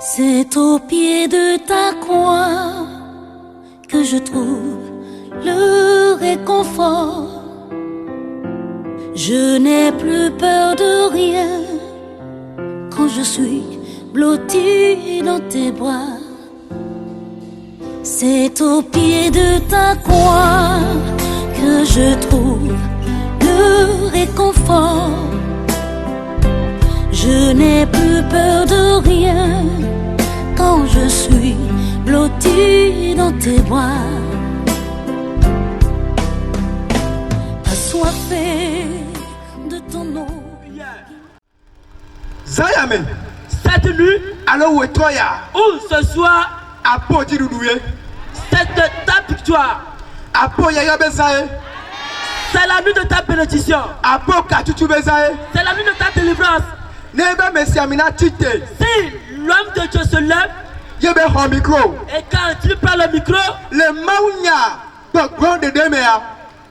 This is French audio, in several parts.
C'est au pied de ta croix que je trouve le réconfort. Je n'ai plus peur de rien quand je suis blotti dans tes bras. C'est au pied de ta croix que je trouve le réconfort. Je n'ai plus peur de rien quand je suis blotti dans tes bras. Assoiffé de ton nom. Zayame. Cette nuit, Alors où est toi ya? ou ce soir, Apo Dirudouye. c'est de ta victoire. Apo Yaya Bezae. C'est la nuit de ta bénédiction. Apo Katutu Bezae. C'est la nuit de ta délivrance. Nebe Messiamina Tite. Si l'homme de Dieu se lève Yebe Hon micro. et quand il prend le micro, Le Maunya. Pogron de Demea.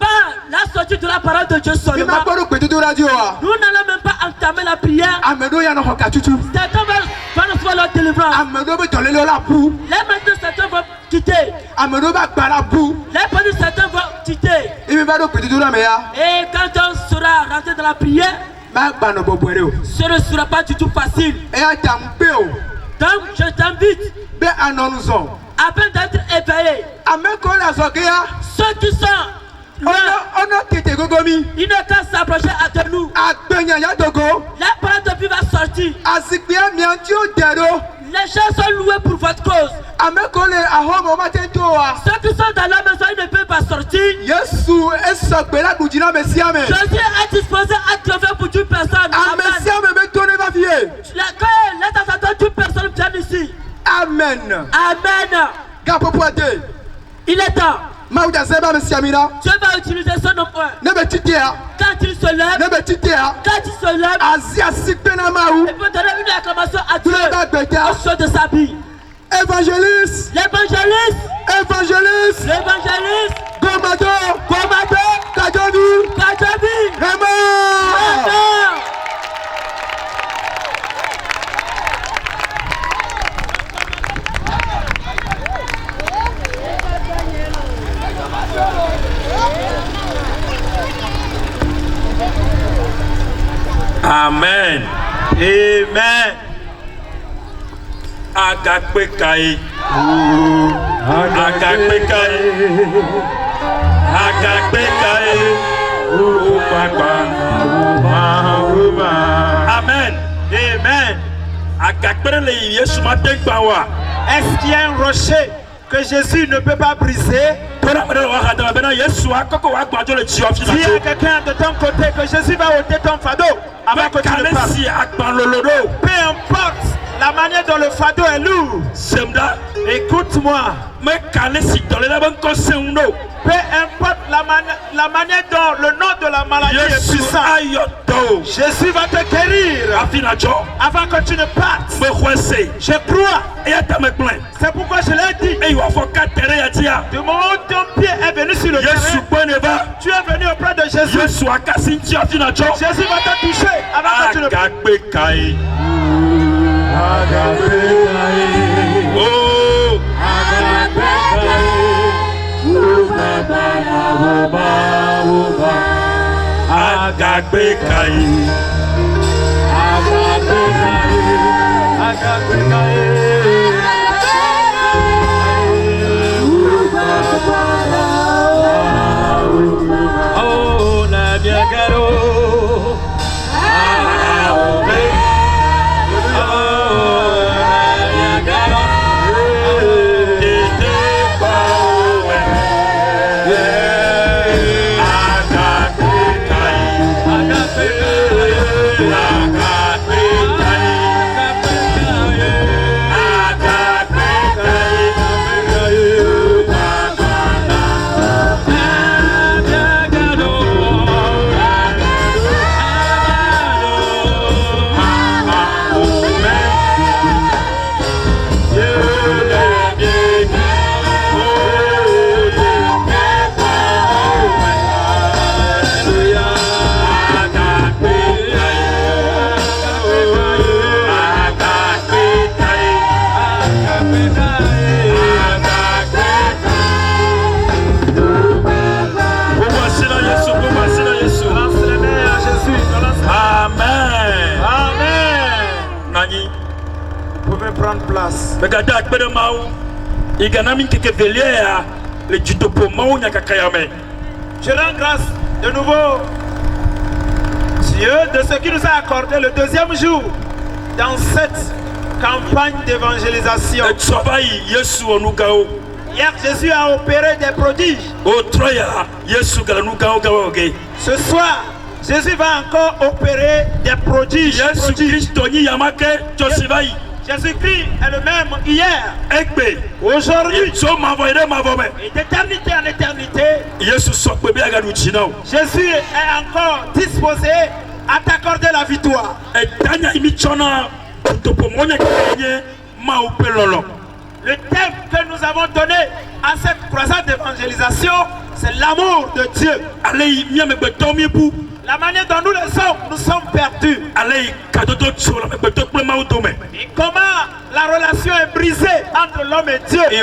par la sortie de la parole de Dieu seulement, Bima Bodo Petutu Radio. nous n'allons même pas entamer la prière. Amedo Yano Katutu. Certains vont recevoir leur délivrance. Amedo Betolelo la Pou. Les maintenant certains vont quitter. Amedo Bakbala Pou. Les maintenant certains vont quitter. Ibibado Petutu la Mea. Et quand on sera rentré dans la prière, Bakbano Bobuero. ce ne sera pas du tout facile. Et à Tampeo. Donc je t'invite Be Anonzon. afin d'être éveillé. Ameko la Zogea. Ceux qui sont là, Ono Tete Gogomi. ils ne peuvent s'approcher à de nous. Agbenya Yadogo. La parole de vie va sortir. Azikbia Miantio Dero. Les gens sont loués pour votre cause. Amekole Ahomo Matetoa. Ceux qui sont dans la maison, ils ne peuvent pas sortir. Yesu Esokbela Gudina Messiame. Jésus est disposé à triompher pour toute personne. Amen. Messiame Betone va vie. Quand les attendants, toute personne vient ici. Amen. Amen. Gapopoate. Il est temps. Mauda Zeba Messiamina. Dieu va utiliser son nom. Nebe Titea. Quand il se lève, Nebe Titea. quand il se lève, Azia Sikpena Maou. il peut donner une acclamation à Dieu Bleba Beta. au son de sa vie. Évangéliste. L'évangéliste, Évangéliste. l'évangéliste, Gomado. Gomado, Kadovi. Kajabi, Raymond. Amen. Amen. Agakpekai. Agakpekai. Agakpekai. Amen. Amen. Agakpere le Yesu mategbawa. Est-ce qu'il y a un rocher que Jésus ne peut pas briser? S'il y a quelqu'un de ton côté que Jésus va ôter ton fardeau avant que tu ne partes. Peu importe la manière dont le fardeau est lourd, écoute-moi. Peu importe la manière dont le nom de la maladie est puissant, Jésus va te guérir avant que tu ne partes. Je crois. C'est pourquoi je l'ai dit. Du moment où ton pied est venu sur le terrain, tu es venu auprès de Jésus. Jésus va te toucher avant que tu ne partes. Oh, Agakpekai. Oh, la Niagaro. Agakpekai. Megada akpere mau. Iganami keke velia le jutopo mau nyakakayame. Je rends grâce de nouveau, Dieu, de ce qui nous a accordé le deuxième jour dans cette campagne d'évangélisation. Hier, Jésus a opéré des prodiges. Ce soir, Jésus va encore opérer des prodiges. Jésus-Christ est le même hier, aujourd'hui, et d'éternité en éternité. Jésus est encore disposé à t'accorder la victoire. Le thème que nous avons donné à cette croisade d'évangélisation, c'est l'amour de Dieu. La manière dont nous sommes perdus. Et comment la relation est brisée entre l'homme et Dieu. Et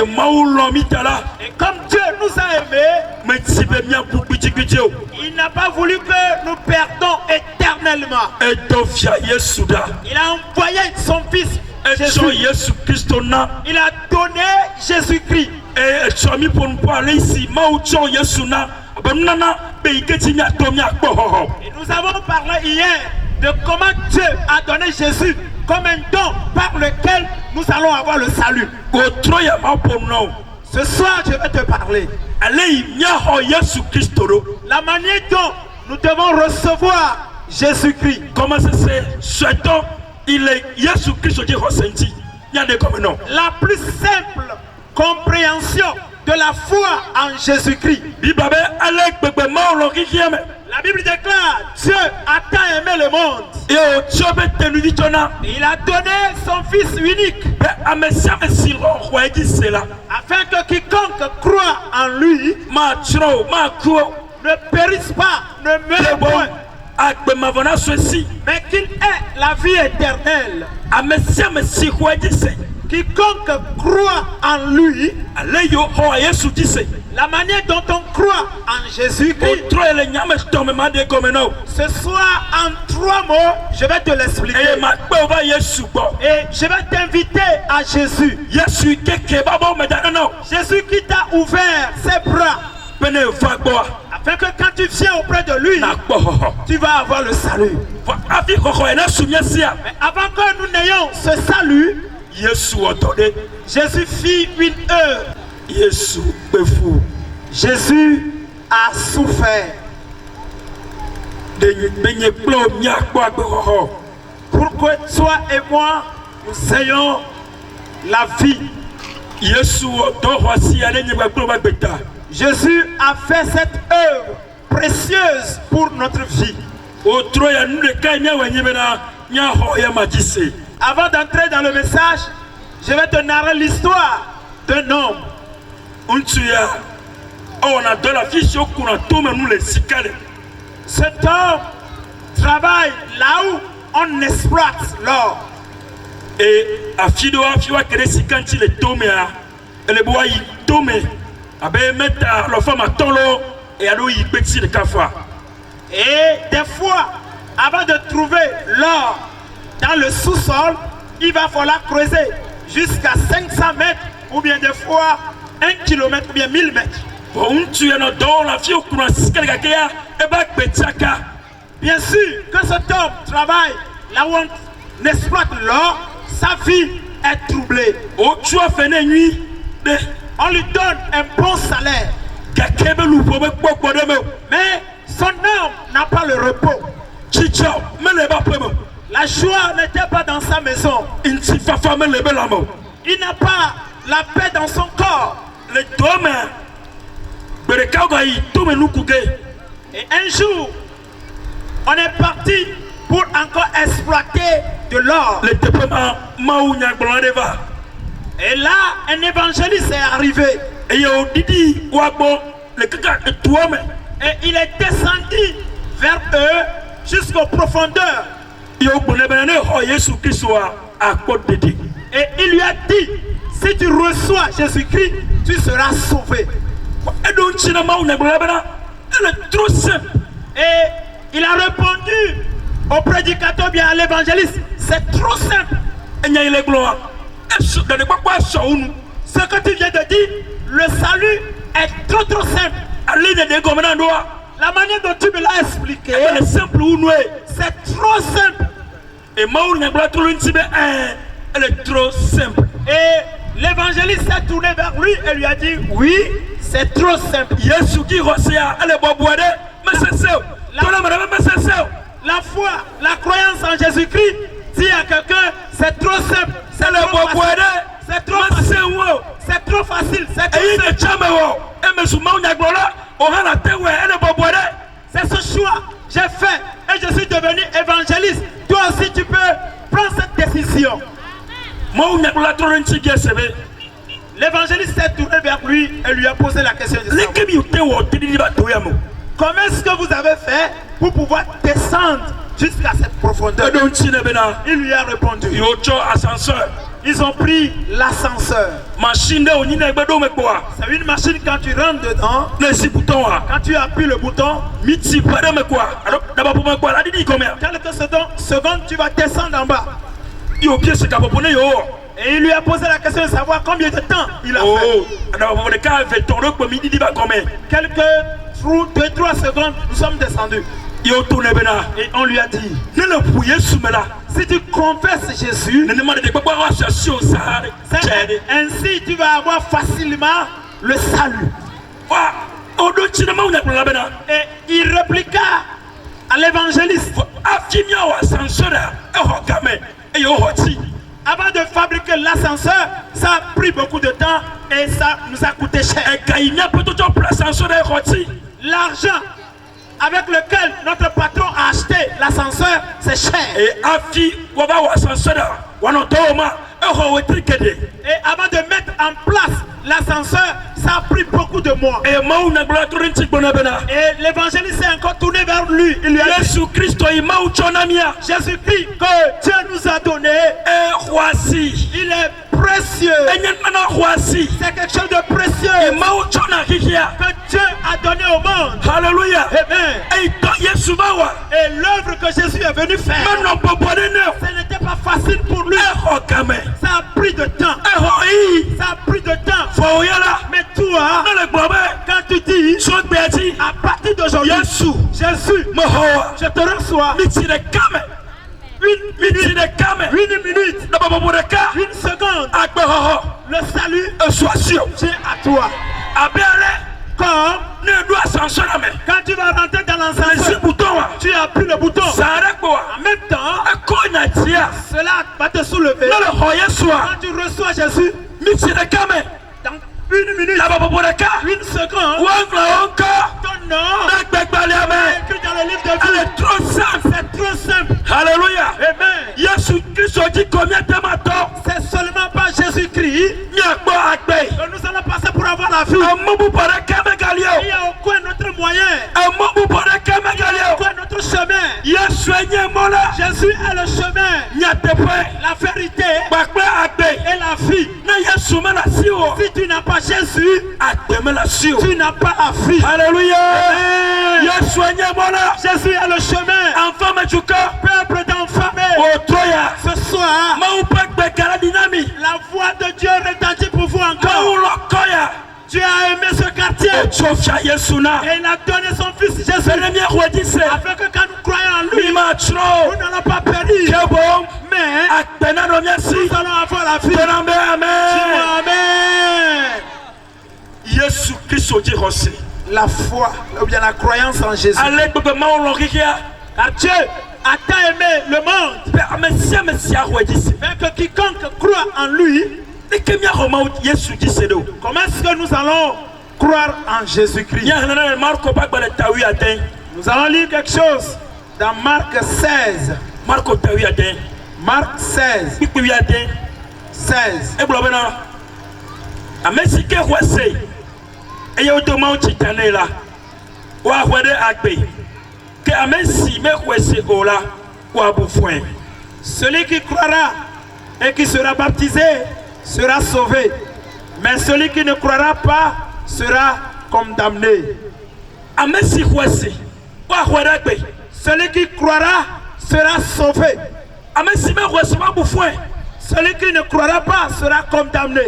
comme Dieu nous a aimés, il n'a pas voulu que nous perdons éternellement. Il a envoyé son fils Jésus. Il a donné Jésus-Christ. Et nous avons parlé hier de comment Dieu a donné Jésus comme un don par lequel nous allons avoir le salut. Ce soir, je vais te parler la manière dont nous devons recevoir Jésus-Christ. Comment c'est il est Jésus-Christ. La plus simple compréhension de la foi en Jésus-Christ. La Bible déclare: Dieu a tant aimé le monde. Il a donné son Fils unique, afin que quiconque croit en lui ne périsse pas, ne meure point, mais qu'il ait la vie éternelle. Quiconque croit en lui, la manière dont on croit en Jésus-Christ, ce soir en 3 mots, je vais te l'expliquer. Et je vais t'inviter à Jésus. Jésus qui t'a ouvert ses bras, afin que quand tu viens auprès de lui, tu vas avoir le salut. Mais avant que nous n'ayons ce salut, Jésus fit une œuvre. Jésus a souffert pour que toi et moi nous ayons la vie. Jésus a fait cette œuvre précieuse pour notre vie. Avant d'entrer dans le message, je vais te narrer l'histoire d'un homme. Cet homme travaille là où on exploite l'or. Et des fois, avant de trouver l'or dans le sous-sol, il va falloir creuser jusqu'à 500 mètres ou bien des fois 1 kilomètre ou bien 1000 mètres. Bien sûr que cet homme travaille là où on exploite l'or, sa vie est troublée. On lui donne un bon salaire, mais son âme n'a pas le repos. La joie n'était pas dans sa maison. Il n'a pas la paix dans son corps. Et un jour, on est parti pour encore exploiter de l'or. Et là, un évangéliste est arrivé. Et il est descendu vers eux jusqu'aux profondeurs. Et il lui a dit: si tu reçois Jésus-Christ, tu seras sauvé. Et il a répondu au prédicateur, bien à l'évangéliste: c'est trop simple. Ce que tu viens de dire, le salut est trop simple. La manière dont tu me l'as expliqué, c'est trop simple. Et elle est trop simple. Et l'évangéliste s'est tourné vers lui et lui a dit, oui, c'est trop simple. La foi, la croyance en Jésus-Christ, dit à quelqu'un, c'est trop simple, c'est trop facile, c'est trop facile, c'est ce choix j'ai fait et je suis devenu évangéliste. Toi aussi tu peux prendre cette décision. L'évangéliste s'est tourné vers lui et lui a posé la question de savoir. Comment est-ce que vous avez fait pour pouvoir descendre jusqu'à cette profondeur? Il lui a répondu. Ils ont pris l'ascenseur. C'est une machine, quand tu rentres dedans, quand tu appuies le bouton, quelques secondes, tu vas descendre en bas. Et il lui a posé la question de savoir combien de temps il a fait. Quelques 2-3 secondes, nous sommes descendus. Et on lui a dit, si tu confesses Jésus, ainsi tu vas avoir facilement le salut. Et il répliqua à l'évangéliste, avant de fabriquer l'ascenseur, ça a pris beaucoup de temps et ça nous a coûté cher. L'argent avec lequel notre patron a acheté l'ascenseur, c'est cher. Et avant de mettre en place l'ascenseur, ça a pris beaucoup de mois. Et l'évangéliste s'est encore tourné vers lui. Il lui a dit, Jésus-Christ que Dieu nous a donné, il est précieux. C'est quelque chose de précieux que Dieu a donné au monde. Alléluia. Amen. Et l'œuvre que Jésus est venu faire, ce n'était pas facile pour lui. Ça a pris de temps. Ça a pris de temps. Mais toi, quand tu dis à partir d'aujourd'hui, Jésus, je te reçois. Une minute, une seconde, le salut soit sûr. C'est à toi. Quand tu vas rentrer dans l'ascenseur, tu appuies le bouton. En même temps, cela va te soulever. Quand tu reçois Jésus, dans une minute, une seconde, ton nom est écrit dans le livre de vie. C'est trop simple. Alléluia. Amen. C'est seulement par Jésus-Christ que nous allons passer pour avoir la vie. Il n'y a aucun autre moyen. Il n'y a aucun autre chemin. Jésus est le chemin, la vérité et la vie. Si tu n'as pas Jésus, tu n'as pas la vie. Alléluia. Jésus est le chemin. Peuple d'enfamé, ce soir, la voix de Dieu retentit pour vous encore. Dieu a aimé ce quartier et il a donné son fils Jésus afin que quand nous croyons en lui, nous n'allons pas périr, mais nous allons avoir la vie. Amen. La foi ou bien la croyance en Jésus. Car Dieu a tant aimé le monde que quiconque croit en lui. Comment est-ce que nous allons croire en Jésus-Christ? Nous allons lire quelque chose dans Marc 16. Marc 16. 16. Celui qui croira et qui sera baptisé sera sauvé, mais celui qui ne croira pas sera condamné. Celui qui croira sera sauvé. Celui qui ne croira pas sera condamné.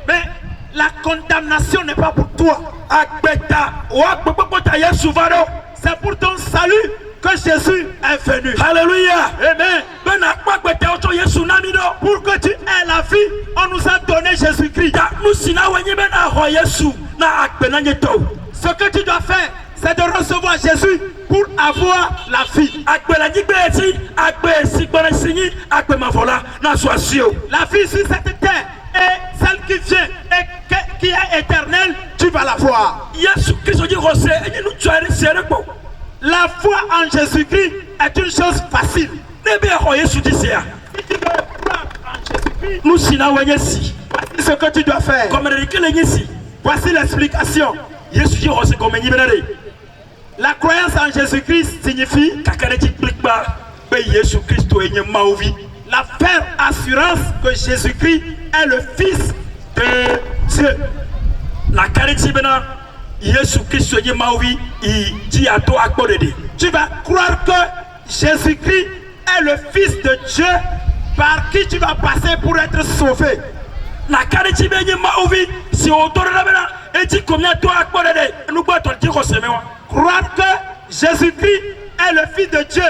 Mais la condamnation n'est pas pour toi. C'est pour ton salut que Jésus est venu. Alléluia. Amen. Pour que tu aies la vie, on nous a donné Jésus-Christ. Ce que tu dois faire, c'est de recevoir Jésus pour avoir la vie. La vie sur cette terre est celle qui vient et qui est éternelle, tu vas la voir. La foi en Jésus-Christ est une chose facile. Si tu veux croire en Jésus-Christ, voici ce que tu dois faire. Voici l'explication. La croyance en Jésus-Christ signifie la ferme assurance que Jésus-Christ est le Fils de Dieu. Tu vas croire que Jésus-Christ est le Fils de Dieu par qui tu vas passer pour être sauvé. Croire que Jésus-Christ est le Fils de Dieu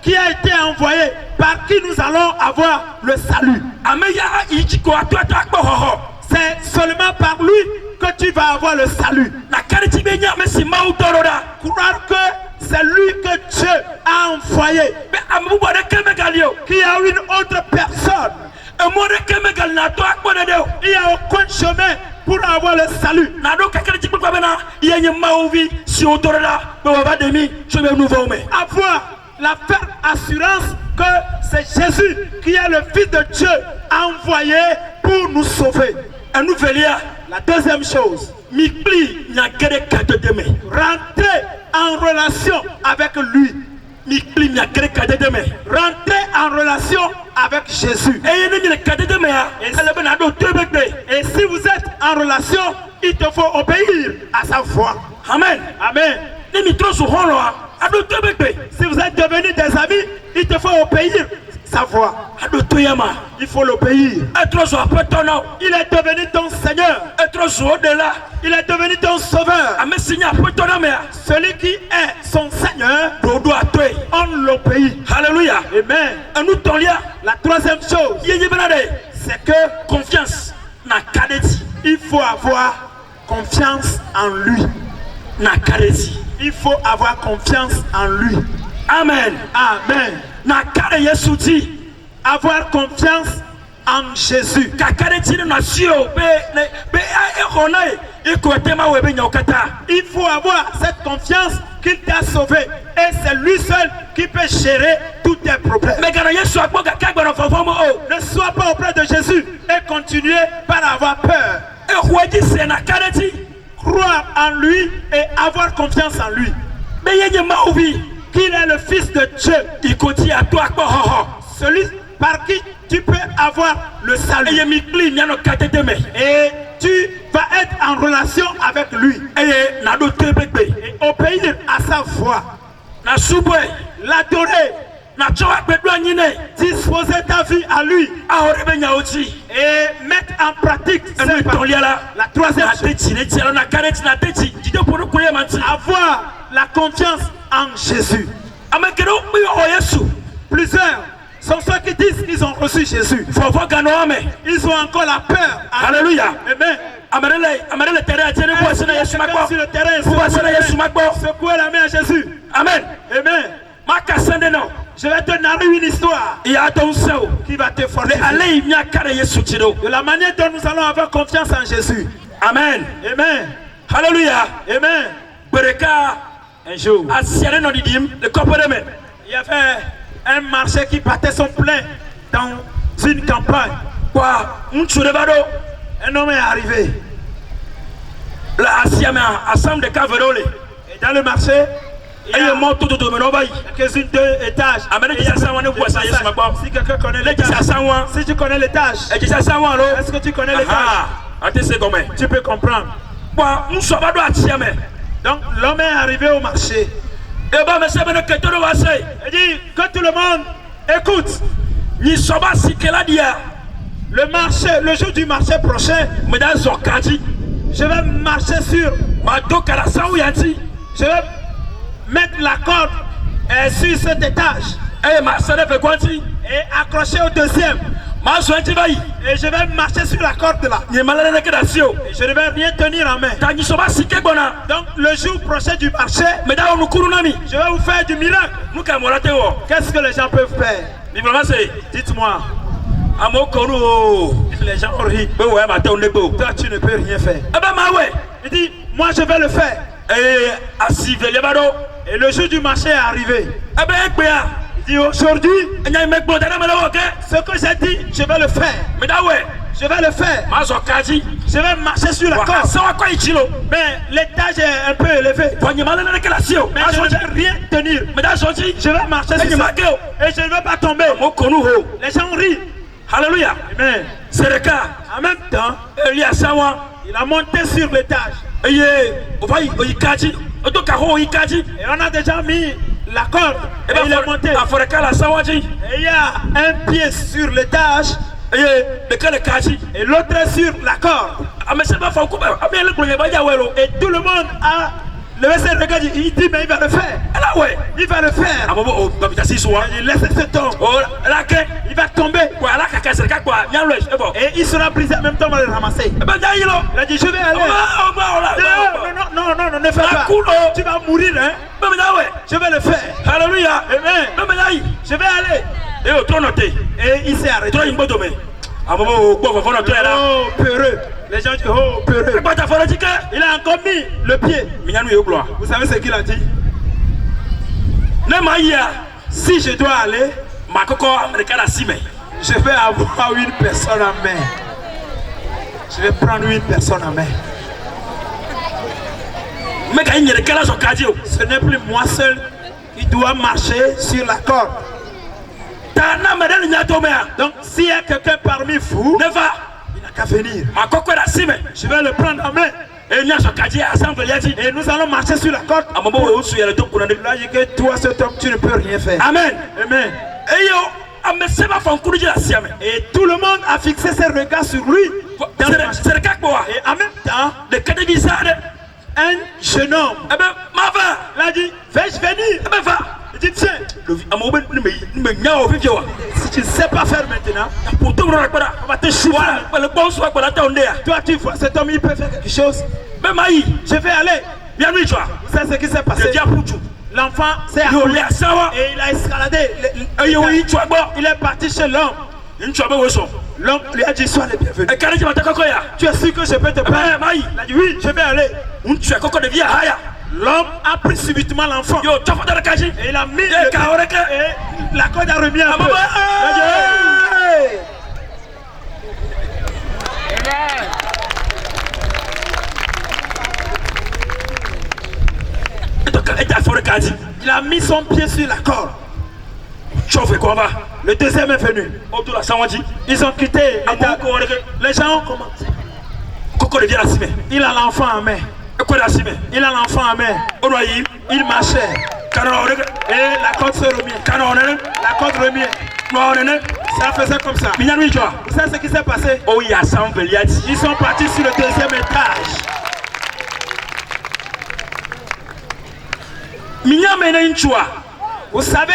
qui a été envoyé, par qui nous allons avoir le salut. C'est seulement par lui que tu vas avoir le salut. Croire que c'est lui que Dieu a envoyé, qui a une autre personne. Il n'y a aucun chemin pour avoir le salut. Avoir la ferme assurance que c'est Jésus qui est le Fils de Dieu envoyé pour nous sauver. La deuxième chose, rentrer en relation avec lui. Rentrer en relation avec Jésus. Et si vous êtes en relation, il te faut obéir à sa voix. Amen. Amen. Si vous êtes devenus des amis, il te faut obéir sa voix. Il faut l'obéir. Il est devenu ton Seigneur. Il est devenu ton Sauveur. Celui qui est son Seigneur, on l'obéit. Alléluia. Amen. La troisième chose, c'est que confiance. Il faut avoir confiance en lui. Il faut avoir confiance en lui. Amen. Amen. Avoir confiance en Jésus. Il faut avoir cette confiance qu'il t'a sauvé. Et c'est lui seul qui peut gérer tous tes problèmes. Ne sois pas auprès de Jésus et continuer par avoir peur. Croire en lui et avoir confiance en lui. Qu'il est le Fils de Dieu. Celui par qui tu peux avoir le salut. Et tu vas être en relation avec lui. Et obéir à sa voix. L'adorer. Disposer ta vie à lui. Et mettre en pratique la troisième chose. Avoir la confiance en Jésus. Plusieurs sont ceux qui disent qu'ils ont reçu Jésus. Ils ont encore la peur. Alléluia. Amen. Sur le terrain, secouer la main à Jésus. Amen. Amen. Je vais te narrer une histoire qui va te fortifier. De la manière dont nous allons avoir confiance en Jésus. Amen. Amen. Alléluia. Amen. Un jour, il y avait un marché qui battait son plein dans une campagne. Un homme est arrivé. Et dans le marché, il y a quelques-unes deux étages. Si quelqu'un connaît l'étage, si tu connais l'étage, est-ce que tu connais l'étage? Tu peux comprendre. Donc l'homme est arrivé au marché. Il dit que tout le monde écoute. Le jour du marché prochain, je vais marcher sur. Je vais mettre la corde sur cet étage. Et accrocher au deuxième. Et je vais marcher sur la corde là. Et je ne vais rien tenir en main. Donc le jour prochain du marché, je vais vous faire du miracle. Qu'est-ce que les gens peuvent faire? Dites-moi. Les gens ont ri. Toi tu ne peux rien faire. Il dit, moi je vais le faire. Et le jour du marché est arrivé. Il dit, aujourd'hui, ce que j'ai dit, je vais le faire. Je vais le faire. Je vais marcher sur la corde. Mais l'étage est un peu élevé. Mais je ne vais rien tenir. Je vais marcher sur ça. Et je ne vais pas tomber. Les gens rient. Alléluia. Amen. C'est le cas. En même temps, il a monté sur l'étage. Et on a déjà mis la corde. Et il est monté. Et il y a un pied sur l'étage. Et l'autre est sur la corde. Et tout le monde a levé ses regards. Il dit, mais il va le faire. Il va le faire. Il laisse cet homme. Il va tomber. Et il sera brisé en même temps, on va le ramasser. Il a dit, je vais aller. Non, ne fais pas. Tu vas mourir, hein. Je vais le faire. Alléluia. Amen. Je vais aller. Et il s'est arrêté. Oh, peureux. Les gens disent, oh, peureux. Il a encore mis le pied. Vous savez ce qu'il a dit? Si je dois aller, je vais avoir une personne en main. Je vais prendre une personne en main. Ce n'est plus moi seul qui dois marcher sur la corde. Donc s'il y a quelqu'un parmi vous, il n'a qu'à venir. Je vais le prendre en main. Et nous allons marcher sur la corde. Là, il dit que toi, cet homme, tu ne peux rien faire. Amen. Amen. Et tout le monde a fixé ses regards sur lui. Et en même temps, un jeune homme, il a dit, vais-je venir? Il dit, tiens, si tu ne sais pas faire maintenant, on va te chiffrer. Toi, tu vois, cet homme, il peut faire quelque chose. Je vais aller. Vous savez ce qui s'est passé? L'enfant s'est accoulé et il a escaladé. Il est parti chez l'homme. L'homme lui a dit, sois le bienvenu. Tu es sûr que je peux te prendre? Il a dit, oui, je vais aller. L'homme a pris subitement l'enfant. Et il a mis le pied. Et la corde a remis un peu. Il a mis son pied sur la corde. Le deuxième est venu. Ils ont quitté. Les gens ont commencé. Il a l'enfant en main. Il a l'enfant en main. Il marchait. Et la corde se remet. La corde remet. Ça faisait comme ça. Vous savez ce qui s'est passé? Ils sont partis sur le deuxième étage. Vous savez,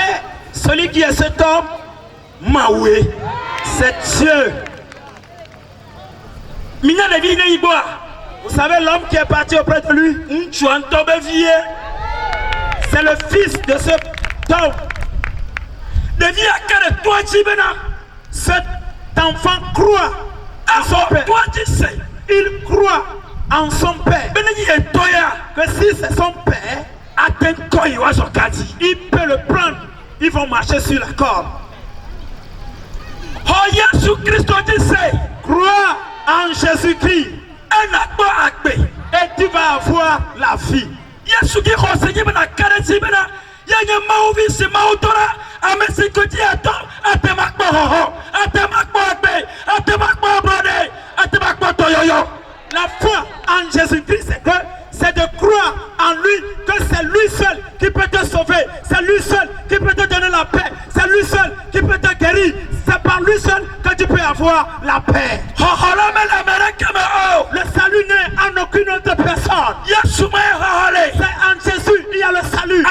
celui qui est cet homme, c'est Dieu. Vous savez l'homme qui est parti auprès de lui, c'est le fils de cet homme. Cet enfant croit en son père. Il croit en son père. Que si c'est son père, il peut le prendre. Ils vont marcher sur la corde. Crois en Jésus-Christ. Et tu vas avoir la vie. La foi en Jésus-Christ, c'est que c'est de croire en lui, que c'est lui seul qui peut te sauver, c'est lui seul qui peut te donner la paix, c'est lui seul qui peut te guérir. C'est avoir la paix. Le salut n'est en aucune autre personne. C'est en Jésus, il y a le salut.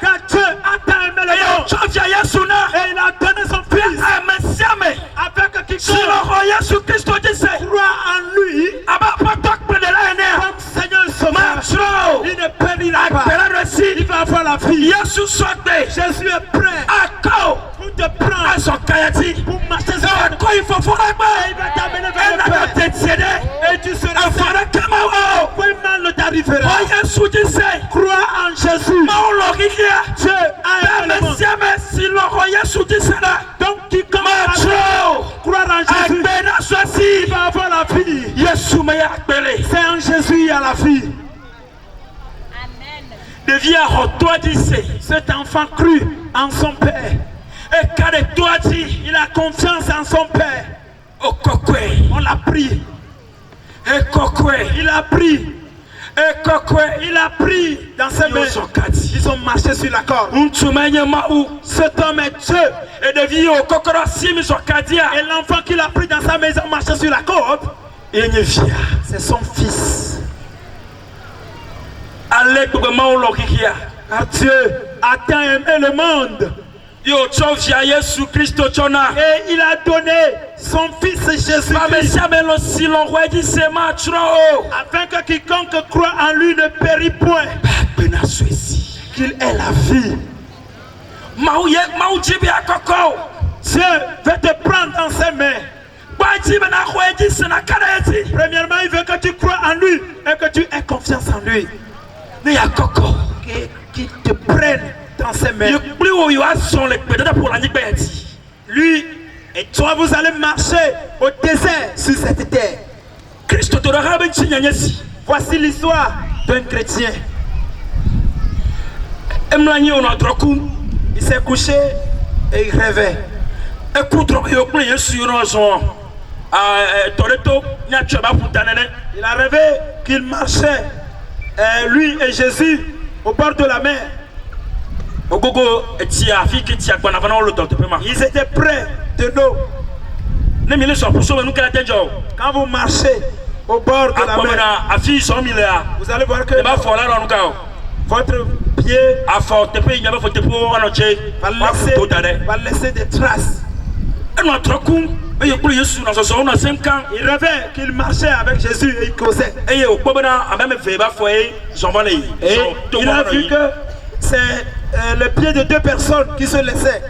Car Dieu a tant aimé le monde. Et il a donné son fils. Afin que quiconque croit en lui, comme Seigneur le Sauveur, il ne périra pas. Il va avoir la vie. Jésus est prêt pour te prendre, pour marcher sur la terre. Il va t'amener vers le Père. Et tu seras fait. Comment ne t'arrivera? Crois en Jésus. Dieu a aimé le monde. Donc quiconque croire en Jésus, il va avoir la vie. C'est en Jésus il y a la vie. Cet enfant crut en son Père. Il a confiance en son Père. On l'a pris. Il a pris. Il a pris dans ses mains. Ils ont marché sur la corde. Cet homme est Dieu. Et l'enfant qu'il a pris dans sa maison marché sur la corde, c'est son fils. Car Dieu a tant aimé le monde. Et il a donné son fils Jésus-Christ. Afin que quiconque croit en lui ne périt point. Qu'il ait la vie. Dieu veut te prendre dans ses mains. Premièrement, il veut que tu crois en lui et que tu aies confiance en lui. Qu'il te prenne dans ses mains. Lui et toi, vous allez marcher au désert sur cette terre. Voici l'histoire d'un chrétien. Il s'est couché et il rêvait. Il a rêvé qu'il marchait, lui et Jésus, au bord de la mer. Ils étaient près de l'eau. Quand vous marchez au bord de la mer, vous allez voir que votre pied va laisser des traces. Il rêvait qu'il marchait avec Jésus et il causait. Et il a vu que c'est le pied de deux personnes qui se laissaient.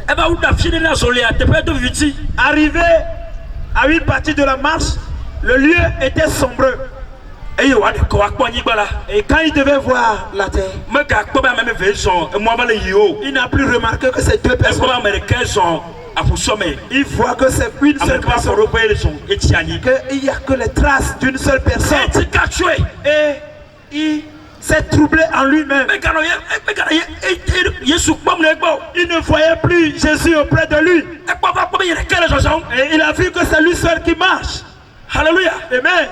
Arrivé à une partie de la marche, le lieu était sombre. Et quand il devait voir la terre, il n'a plus remarqué que ces deux personnes. Il voit que c'est une seule personne. Qu'il n'y a que les traces d'une seule personne. Et il s'est troublé en lui-même. Il ne voyait plus Jésus auprès de lui. Et il a vu que c'est lui seul qui marche. Alléluia. Amen.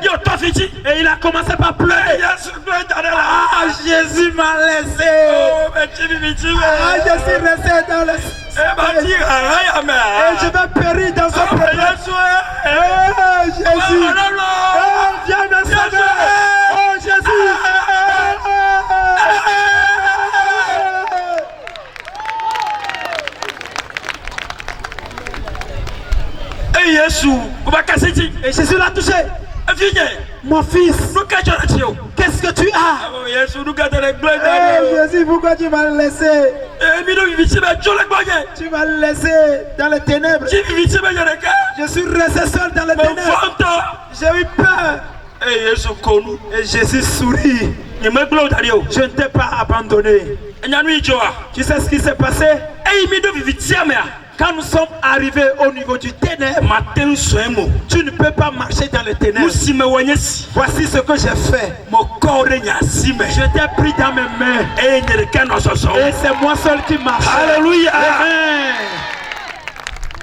Et il a commencé par pleurer. Ah, Jésus m'a laissé. Ah, je suis resté dans le... Et je vais périr dans ce problème. Oh, Jésus. Oh, viens me sauver. Oh, Jésus. Et Jésus l'a touché. Mon fils, qu'est-ce que tu as? Jésus, pourquoi tu m'as laissé? Tu m'as laissé dans les ténèbres. Je suis resté seul dans les ténèbres. J'ai eu peur. Et Jésus sourit. Je ne t'ai pas abandonné. Tu sais ce qui s'est passé? Quand nous sommes arrivés au niveau du ténèbre, tu ne peux pas marcher dans les ténèbres. Voici ce que j'ai fait. Je t'ai pris dans mes mains. Et c'est moi seul qui marche. Alléluia. Amen.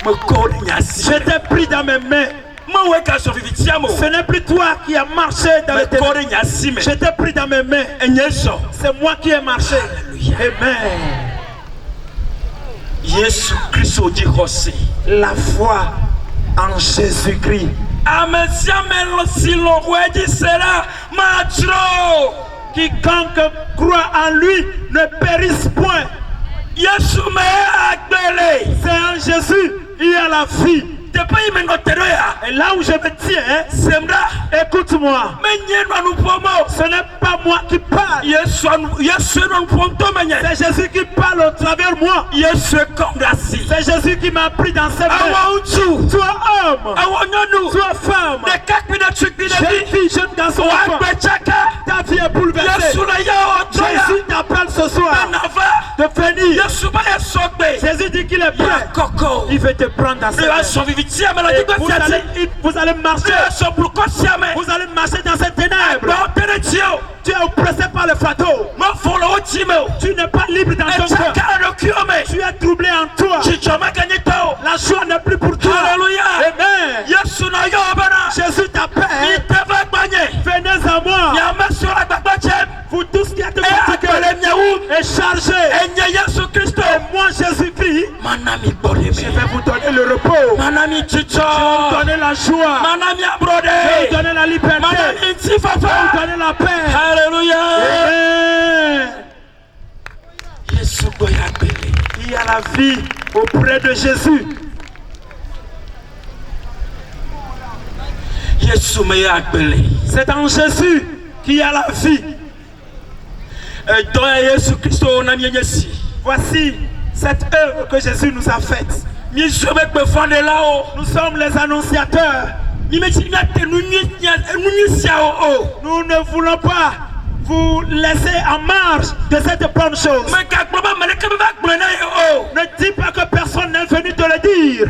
Je t'ai pris dans mes mains. Ce n'est plus toi qui as marché dans les ténèbres. Je t'ai pris dans mes mains. C'est moi qui ai marché. Amen. Jésus Christ dit la foi en Jésus-Christ. Quiconque croit en lui ne périsse point. C'est en Jésus, il y a la vie. Et là où je me tiens, écoute-moi. Ce n'est pas moi qui parle. C'est Jésus qui parle au travers de moi. C'est Jésus qui m'a pris dans ses mains. Sois homme, sois femme, jeune fille, jeune garçon, enfant. Ta vie est bouleversée. Jésus t'appelle ce soir de venir. Jésus dit qu'il est prêt. Il veut te prendre dans ses mains. Vous allez marcher. Vous allez marcher dans cette ténèbres. Tu es oppressé par le fardeau. Tu n'es pas libre dans ton cœur. Tu es troublé en toi. La joie n'est plus pour toi. Amen. Jésus t'appelle. Venez à moi. Vous tous qui êtes fatigués et chargés. Et moi Jésus-Christ, je vais vous donner le repos. Je vais vous donner la joie. Je vais vous donner la liberté. Je vais vous donner la paix. Alléluia. Il y a la vie auprès de Jésus. C'est en Jésus qu'il y a la vie. Voici cette œuvre que Jésus nous a faite. Nous sommes les annonciateurs. Nous ne voulons pas vous laisser en marge de cette bonne chose. Ne dis pas que personne n'est venu te le dire.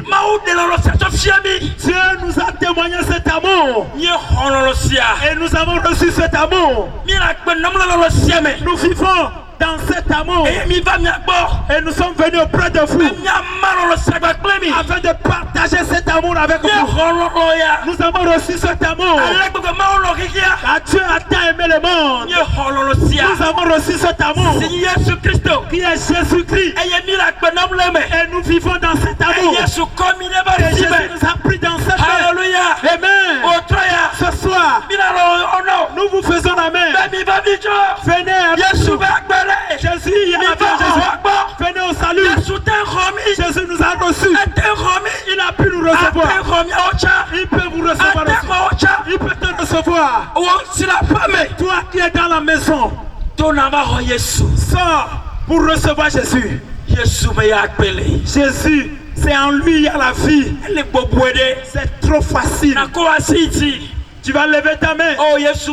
Dieu nous a témoigné cet amour. Et nous avons reçu cet amour. Nous vivons dans cet amour. Et nous sommes venus auprès de vous afin de partager cet amour avec vous. Nous avons reçu cet amour. Car Dieu a tant aimé le monde. Nous avons reçu cet amour qui est Jésus-Christ. Et nous vivons dans cet amour. Et Jésus nous a pris dans cette main. Amen. Ce soir, nous vous faisons la main. Venez à Jésus, il y a la vie en Jésus. Venez au salut. Jésus nous a reçus. Il a pu nous recevoir. Il peut vous recevoir aussi. Il peut te recevoir. Toi qui es dans la maison, sors pour recevoir Jésus. Jésus, c'est en lui il y a la vie. C'est trop facile. Tu vas lever ta main. Oh Jésus,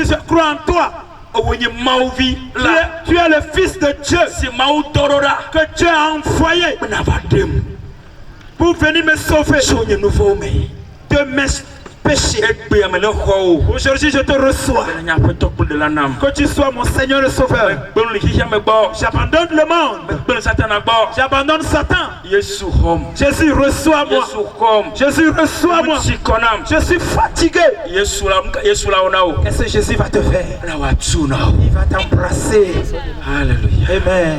je crois en toi. Tu es le Fils de Dieu que Dieu a envoyé pour venir me sauver de mes péchés. Aujourd'hui je te reçois. Que tu sois mon Seigneur et Sauveur. J'abandonne le monde. J'abandonne Satan. Jésus, reçois-moi. Jésus, reçois-moi. Je suis fatigué. Qu'est-ce que Jésus va te faire? Il va t'embrasser. Alléluia. Amen.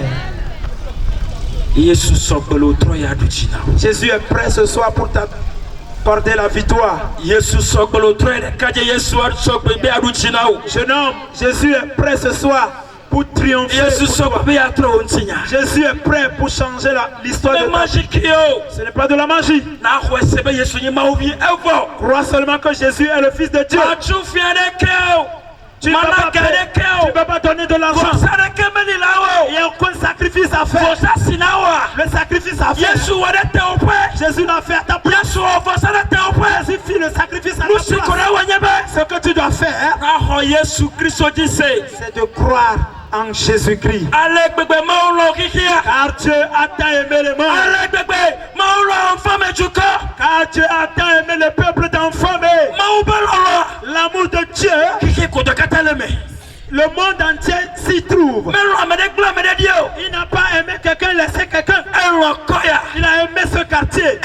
Jésus est prêt ce soir pour t'accorder la victoire. Jeune homme, Jésus est prêt ce soir pour triompher. Jésus est prêt pour changer l'histoire de ta vie. Ce n'est pas de la magie. Crois seulement que Jésus est le Fils de Dieu. Tu ne peux pas donner de l'argent. Il y a aucun sacrifice à faire. Le sacrifice à faire, Jésus l'a fait à ta place. Jésus fit le sacrifice à ta place. Ce que tu dois faire, c'est de croire en Jésus-Christ. Car Dieu a tant aimé le monde. Car Dieu a tant aimé le peuple d'enfants. L'amour de Dieu, le monde entier s'y trouve. Il n'a pas aimé quelqu'un, laissé quelqu'un. Il a aimé ce quartier.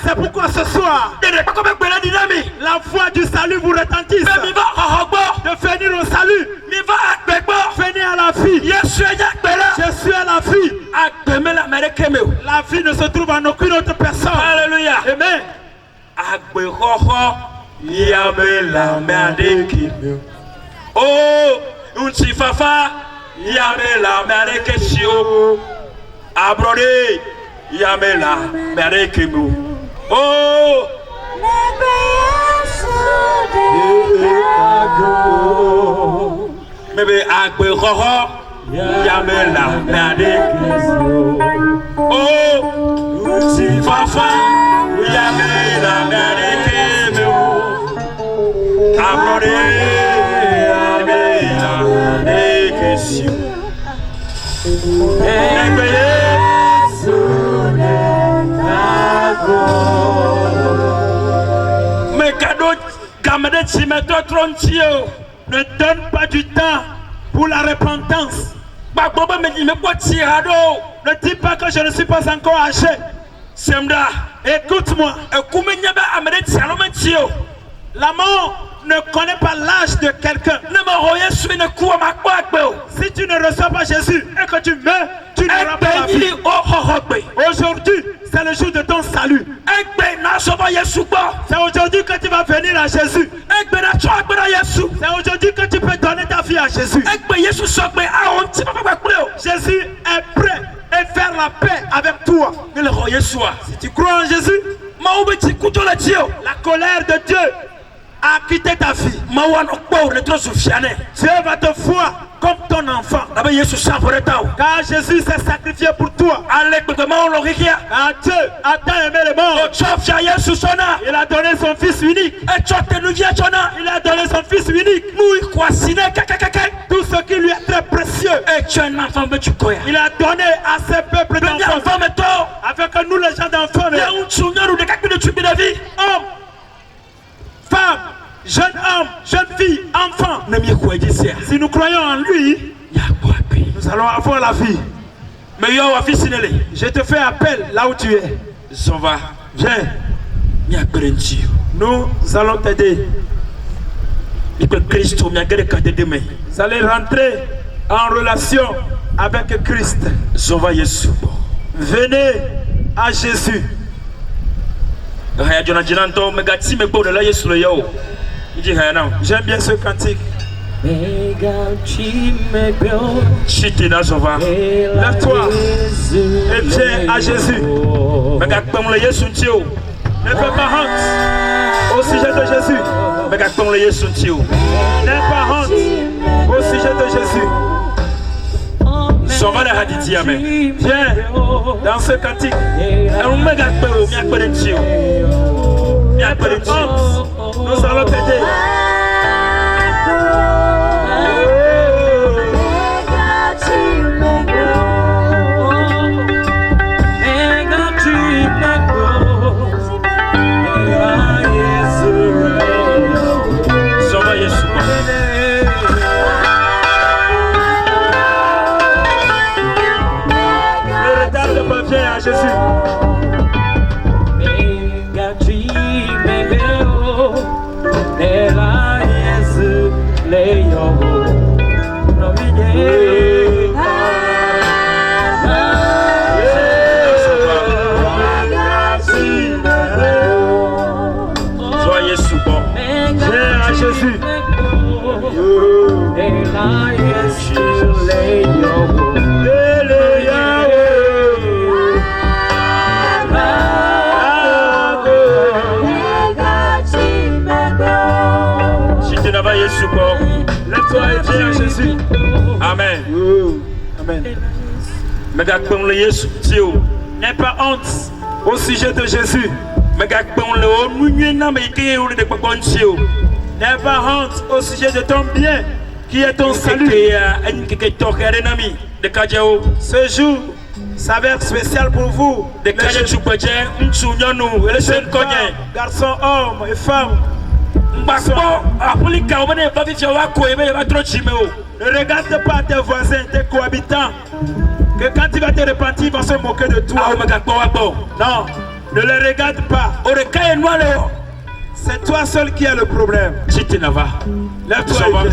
C'est pourquoi ce soir, la voix du salut vous retentisse. De venir au salut. Venez à la vie. Je suis à la vie. La vie ne se trouve en aucune autre personne. Alléluia. roho yamela meandeki. Oh, unsifafa yamela meandeki sio. Abrode yamela meandeki mu. Oh, maybe agbe roho yamela meandeki sio. Oh, unsifafa yamela meandeki mu. Abrode yamela meandeki sio. Mes cadeaux, camarades, si mes deux trontiers ne donne pas du temps pour la repentance. Ne dis pas que je ne suis pas encore âgé. Écoute-moi. La mort ne connaît pas l'âge de quelqu'un. Si tu ne reçois pas Jésus et que tu meurs, tu n'auras pas la vie. Aujourd'hui, c'est le jour de ton salut. C'est aujourd'hui que tu vas venir à Jésus. C'est aujourd'hui que tu peux donner ta vie à Jésus. Jésus est prêt et faire la paix avec toi. Si tu crois en Jésus, la colère de Dieu a quitté ta vie. Dieu va te voir comme ton enfant. Car Jésus s'est sacrifié pour toi. Car Dieu a tant aimé le monde. Il a donné son fils unique. Il a donné son fils unique. Tout ce qui lui est très précieux. Il a donné à ce peuple d'enfants. Afin que nous les gens d'enfants, hommes, femmes, jeune homme, jeune fille, enfant, si nous croyons en lui, nous allons avoir la vie. Je te fais appel là où tu es. Viens. Nous allons t'aider. Vous allez rentrer en relation avec Christ. Venez à Jésus. J'aime bien ce cantique. Lève-toi et viens à Jésus. Ne fais pas honte au sujet de Jésus. N'aie pas honte au sujet de Jésus. Viens dans ce cantique. Nous allons t'aider. Jésus. Soyez souvent. Viens à Jésus. Lève-toi et viens à Jésus. Amen. Amen. N'aie pas honte au sujet de Jésus. N'aie pas honte au sujet de ton bien qui est ton salut. Ce jour s'avère spécial pour vous. Les jeunes garçons, hommes et femmes. Ne regarde pas tes voisins, tes cohabitants, que quand tu vas te repentir, ils vont se moquer de toi. Non, ne les regarde pas. C'est toi seul qui as le problème. Lève-toi et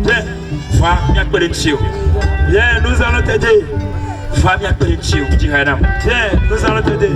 viens. Viens, nous allons t'aider. Viens, nous allons t'aider.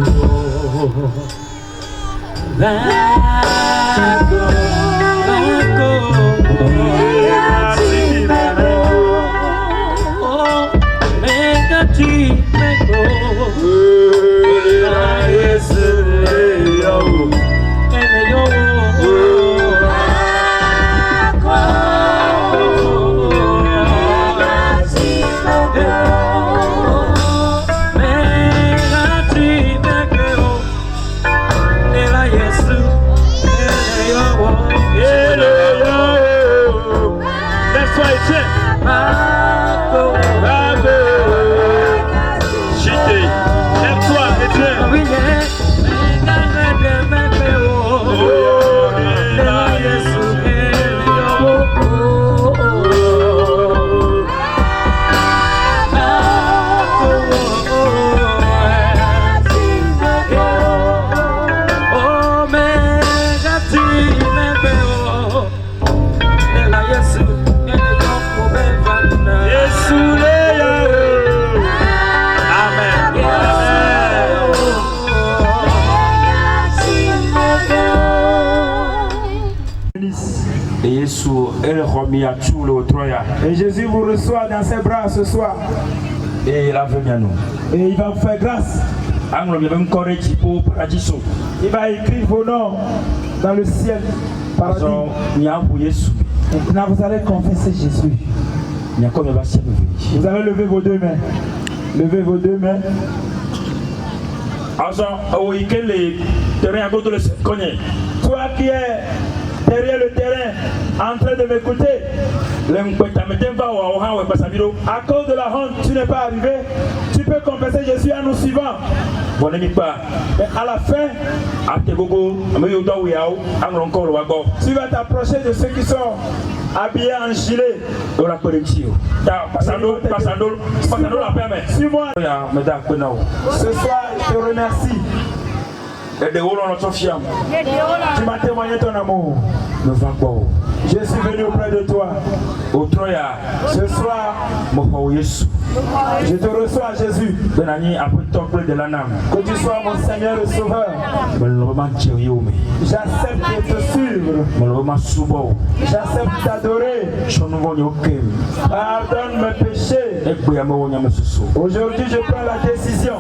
Et Jésus vous reçoit dans ses bras ce soir. Et il a venu à nous. Et il va vous faire grâce. Il va écrire vos noms dans le ciel. Paradis. Maintenant vous allez confesser Jésus. Vous allez lever vos deux mains. Levez vos deux mains. Toi qui es derrière le terrain, en train de m'écouter, à cause de la honte, tu n'es pas arrivé. Tu peux confesser Jésus en nous suivant. Et à la fin, tu vas t'approcher de ceux qui sont habillés en gilet. Suis-moi. Ce soir, je te remercie. Tu m'as témoigné ton amour. Je suis venu auprès de toi. Ce soir, je te reçois, Jésus. Que tu sois mon Seigneur et Sauveur. J'accepte de te suivre. J'accepte de t'adorer. Pardonne mes péchés. Aujourd'hui, je prends la décision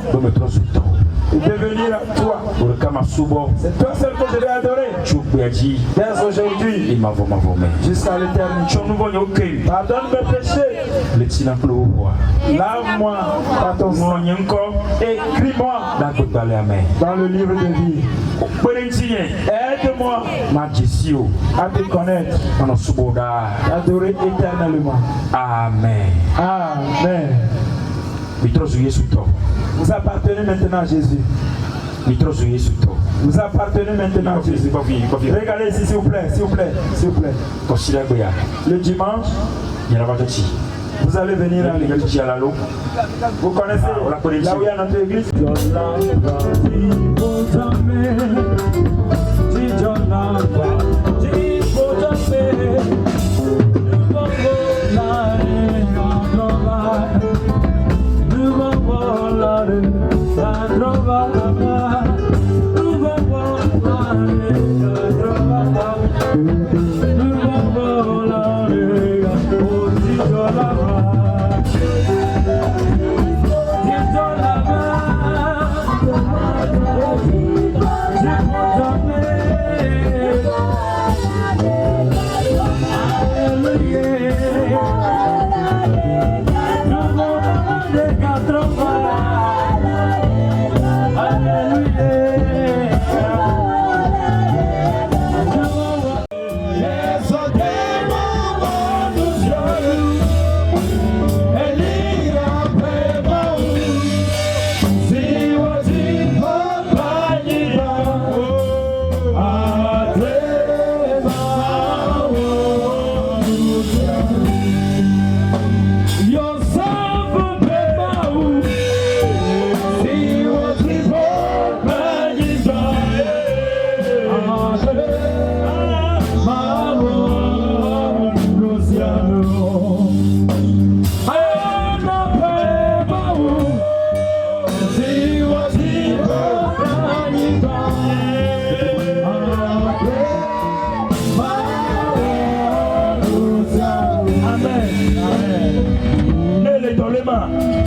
de devenir à toi. C'est toi seul que je vais adorer. Dès aujourd'hui, jusqu'à l'éternité. Pardonne mes péchés. Lave-moi par ton sang. Écris-moi dans le livre de vie. Aide-moi à te connaître, adorer éternellement. Amen. Amen. Vous appartenez maintenant à Jésus. Vous appartenez maintenant à Jésus. Regardez ici, s'il vous plaît, s'il vous plaît, s'il vous plaît. Le dimanche, vous allez venir à l'église. Vous connaissez là où il y a notre église.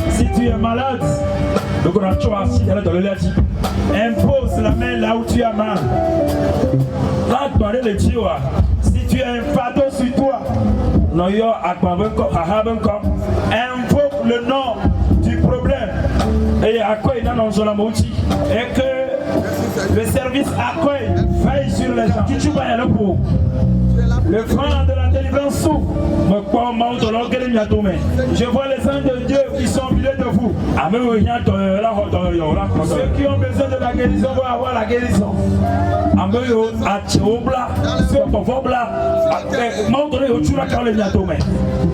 Si tu es malade, impose la main là où tu as mal. Si tu as un fardeau sur toi, invoque le nom du problème et que le service accueille, veille sur les gens. Le franc de la délivrance s'ouvre. Je vois les anges de Dieu qui sont au milieu de vous. Ceux qui ont besoin de la guérison vont avoir la guérison.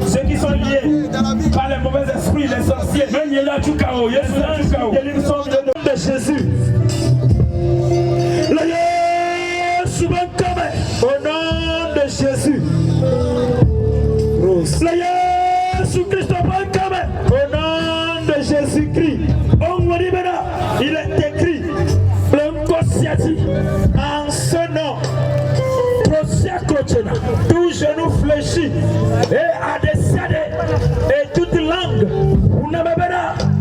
Ceux qui sont liés par les mauvais esprits, les sorciers, les anges qui délivrent sont au milieu de Jésus. Au nom de Jésus. Au nom de Jésus-Christ. Il est écrit en ce nom. Tout genou fléchit et a décédé et toute langue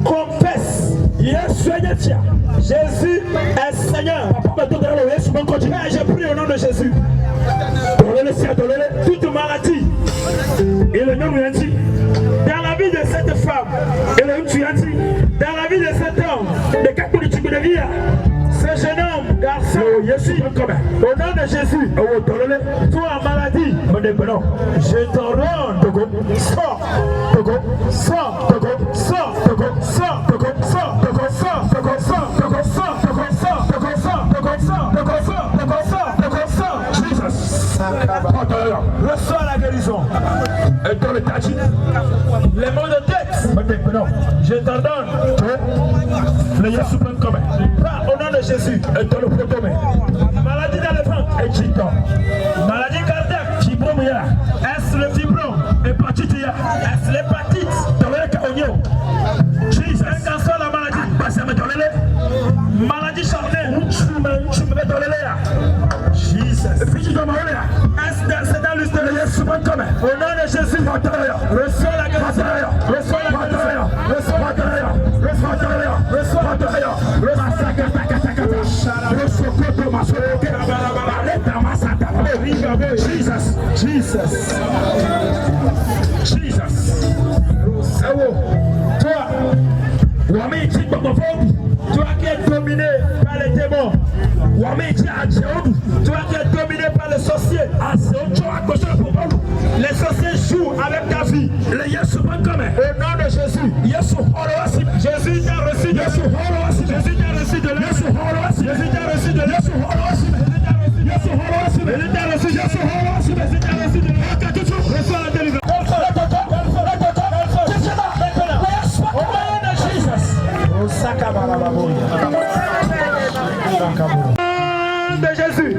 confesse Jésus est Seigneur. J'ai pris au nom de Jésus. Toute maladie dans la vie de cette femme, dans la vie de cet homme, ce jeune homme, garçon, au nom de Jésus, toi en maladie, je t'ordonne, sors, sors, sors, sors, reçois la guérison. Et dans le tati, les maux de tête, je t'en donne. Prends au nom de Jésus. Et dans le protome. Maladie dans le ventre. Et maladie cardiaque. Est-ce le fibron? Hépatite. Est-ce l'hépatite? Jesus. Un cancer la maladie. Maladie charnelle. Jesus. C'est dans l'histoire de Jésus. Au nom de Jésus, reçois la guérison. Reçois la guérison. Reçois la guérison. Reçois la guérison. Reçois la guérison. Jesus. Jesus. Jesus. Toi qui es dominé par les démons, toi qui es dominé par les sorciers, les sorciers jouent avec ta vie. Au nom de Jésus, Jésus t'a reçu de Jésus t'a reçu de Jésus t'a reçu de reçois la délivrance. De Jésus,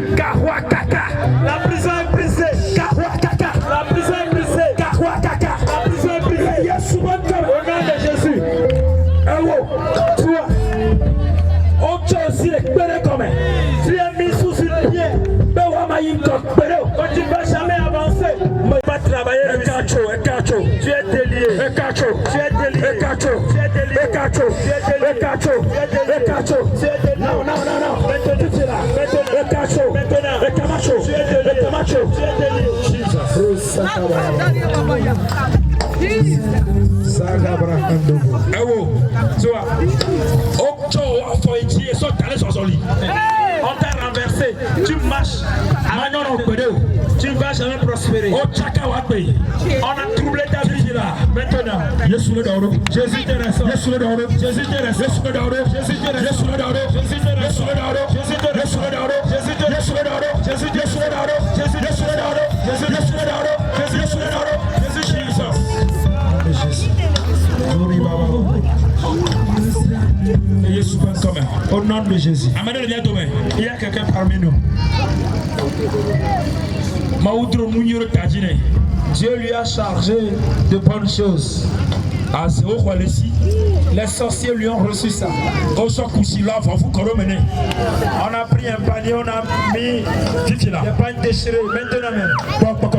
la prison est brisée. La prison est brisée. La prison est brisée. Au nom de Jésus. Toi, tu as aussi les pérés comme tu es mis sous une pierre. Tu ne vas jamais avancer. Tu ne vas pas travailler. Tu es délié. Tu es délié. Non. Maintenant. On t'a renversé, tu marches, tu ne vas jamais prospérer. On a troublé ta vie là. Maintenant, Jésus te ressort. Jésus te ressort. Jésus te ressort. Jésus te ressort. Jésus te ressort. Jésus te ressort. Jésus te ressort. Jésus te ressort. Jésus te ressort. Jésus te ressort. Jésus te ressort. Jésus te ressort. Jésus Jésus. Au nom de Jésus. Il y a quelqu'un parmi nous. Dieu lui a chargé de bonnes choses. Les sorciers lui ont reçu ça. On a pris un panier, on a mis des pagnes déchirées. Maintenant même.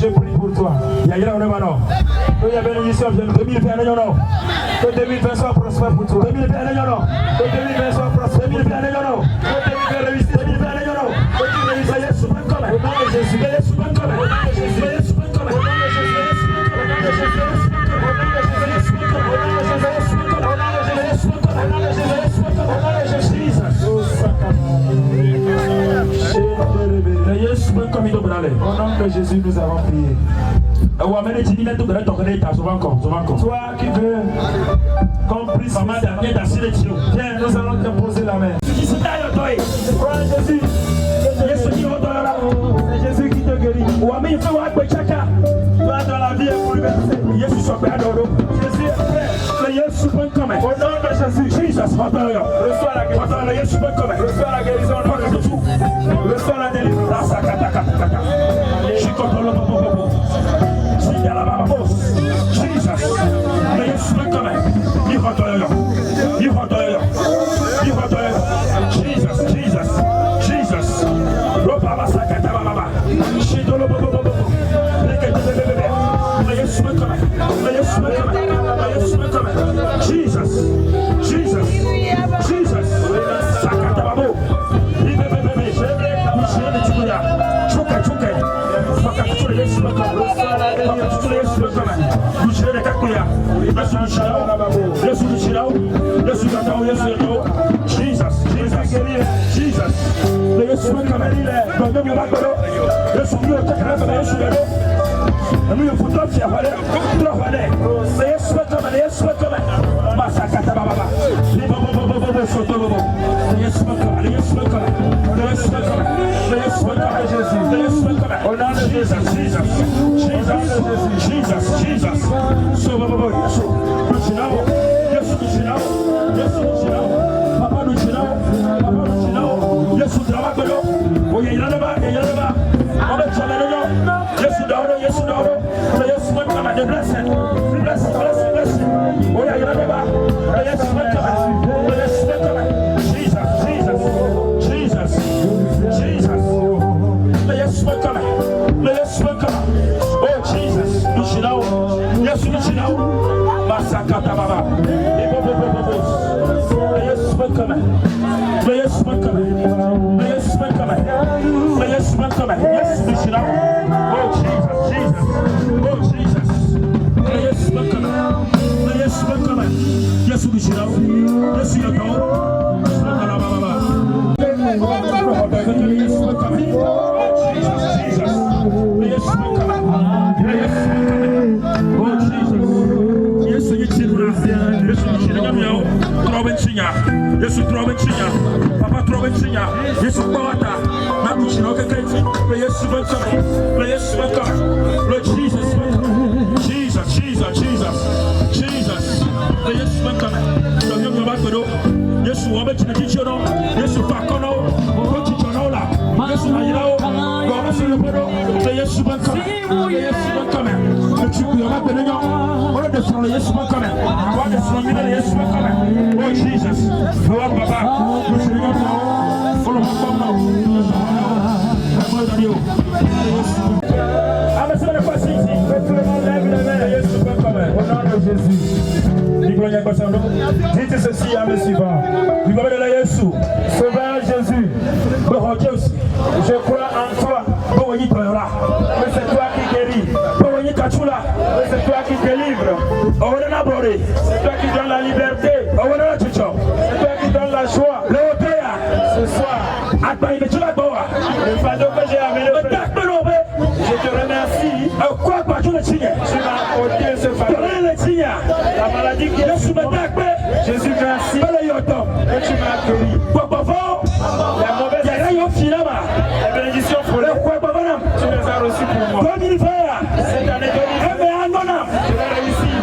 Je prie pour toi. Il y a une mano. Il y a une mission. 2020 non. Que 2020 soit prospère pour toi. 2020 non. Que 2020 soit prospère. 2020 non. Que 2020 réussisse. 2020 non. Que tu réussisses. Jésus ben comme. Au nom de Jésus. Jésus ben comme. Au nom de Jésus. Jésus ben comme. Au nom de Jésus. Au nom de Jésus. Au nom de Jésus. Au nom de Jésus. Au nom de Jésus. Au nom de Jésus. Au nom de Jésus. Au nom de Jésus, nous avons prié. Toi qui veux qu'on prie, viens, nous allons te poser la main. Crois en Jésus. C'est Jésus qui te guérit. Toi dans la vie est bouleversée. Jésus est prêt. Au nom de Jésus, reçois la guérison. Reçois la guérison. Reçois la délivrance. Dites ceci à mes suivants. Sauveur Jésus, je crois en toi. Mais c'est toi qui guéris. Mais c'est toi qui délivres. C'est toi qui donnes la liberté. C'est toi qui donnes Le fardeau que j'ai amené au Père. Je te remercie. Tu m'as ôté ce fardeau. La maladie qui est sous mon corps. Jésus, merci. Et tu m'as accueilli. La mauvaise la bénédiction pour tu les as reçues pour moi. Cette année 2020, je vais réussir.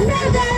faire des